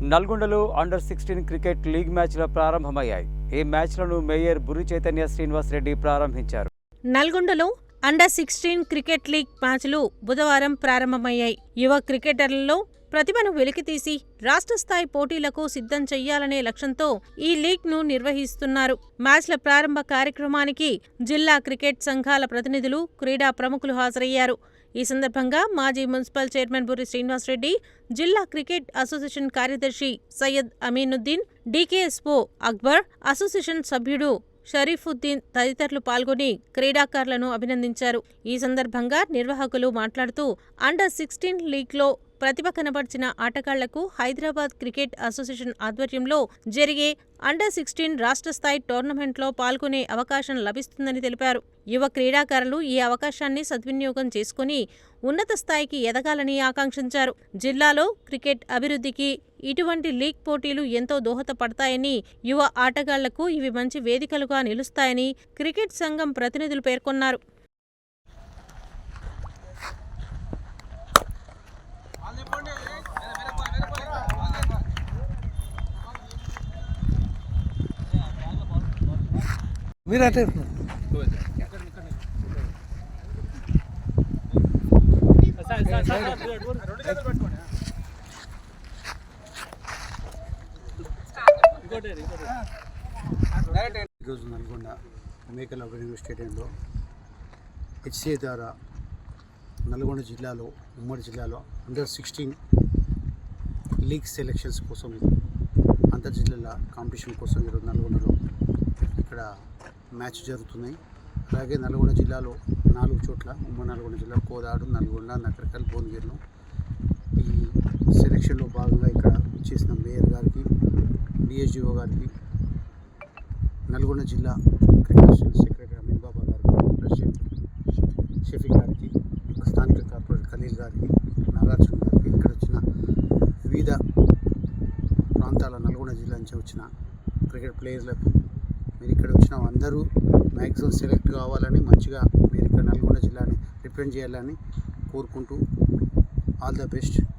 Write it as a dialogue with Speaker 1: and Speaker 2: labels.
Speaker 1: నల్గొండలో అండర్-16 cricket league మ్యాచ్ల ప్రారంభమయ్యాయి. ఈ మ్యాచ్లను మేయర్ బుర్రి చైతన్య శ్రీనివాస్ రెడ్డి ప్రారంభించారు.
Speaker 2: నల్గొండలో అండర్-16 క్రికెట్ లీగ్ మ్యాచ్లు బుధవారం ప్రారంభమయ్యాయి. యువ క్రికెటర్లలో ప్రతిభను వెలికితీసి రాష్ట్ర స్థాయి పోటీలకు సిద్ధం చెయ్యాలనే లక్ష్యంతో ఈ లీగ్ను నిర్వహిస్తున్నారు. మ్యాచ్ల ప్రారంభ కార్యక్రమానికి జిల్లా క్రికెట్ సంఘాల ప్రతినిధులు, క్రీడా ప్రముఖులు హాజరయ్యారు. ఈ సందర్భంగా మాజీ మున్సిపల్ చైర్మన్ బుర్రి శ్రీనివాస్ రెడ్డి, జిల్లా క్రికెట్ అసోసియేషన్ కార్యదర్శి సయ్యద్ అమీనుద్దీన్, డీకేఎస్ఓ అక్బర్, అసోసియేషన్ సభ్యుడు షరీఫుద్దీన్ తదితరులు పాల్గొని క్రీడాకారులను అభినందించారు. ఈ సందర్భంగా నిర్వాహకులు మాట్లాడుతూ అండర్-16 లీగ్లో ప్రతిభ కనబర్చిన ఆటగాళ్లకు హైదరాబాద్ క్రికెట్ అసోసియేషన్ ఆధ్వర్యంలో జరిగే అండర్-16 రాష్ట్ర స్థాయి టోర్నమెంట్లో పాల్గొనే అవకాశం లభిస్తుందని తెలిపారు. యువ క్రీడాకారులు ఈ అవకాశాన్ని సద్వినియోగం చేసుకుని ఉన్నత స్థాయికి ఎదగాలని ఆకాంక్షించారు. జిల్లాలో క్రికెట్ అభివృద్ధికి ఇటువంటి లీగ్ పోటీలు ఎంతో దోహదపడతాయని, యువ ఆటగాళ్లకు ఇవి మంచి వేదికలుగా నిలుస్తాయని క్రికెట్ సంఘం ప్రతినిధులు పేర్కొన్నారు.
Speaker 3: ఈరోజు నల్గొండ మేకల అభినవ స్టేడియంలో హెచ్సిఏ ద్వారా నల్గొండ జిల్లాలో, ఉమ్మడి జిల్లాలో అండర్-16 లీగ్ సెలెక్షన్స్ కోసం, అంతర్జిల్లాల కాంపిటీషన్ కోసం ఈరోజు నల్గొండలో ఇక్కడ మ్యాచ్ జరుగుతున్నాయి. అలాగే నల్గొండ జిల్లాలో 4 చోట్ల, ఉమ్మడి నల్గొండ జిల్లా కోదాడు, నల్గొండ, నకరికల్, భువనగిరిలో ఈ సెలక్షన్లో భాగంగా ఇక్కడ చేసిన మేయర్ గారికి, డిఎస్డిఓ గారికి, నల్గొండ జిల్లా క్రికెట్ సెక్రటరీ అమీన్ బాబా గారికి, ప్రెసిడెంట్ షఫీ గారికి, స్థానిక కార్పొరేటర్ ఖలీల్ గారికి, నాగార్జున గారికి, ఇక్కడ వచ్చిన వివిధ ప్రాంతాల నల్గొండ జిల్లా నుంచి వచ్చిన క్రికెట్ ప్లేయర్లకు, మీరు ఇక్కడ వచ్చిన అందరూ మ్యాక్సిమం సెలెక్ట్ కావాలని, మంచిగా మీరు ఇక్కడ నల్గొండ జిల్లాని రిప్రజెంట్ చేయాలని కోరుకుంటూ ఆల్ ద బెస్ట్.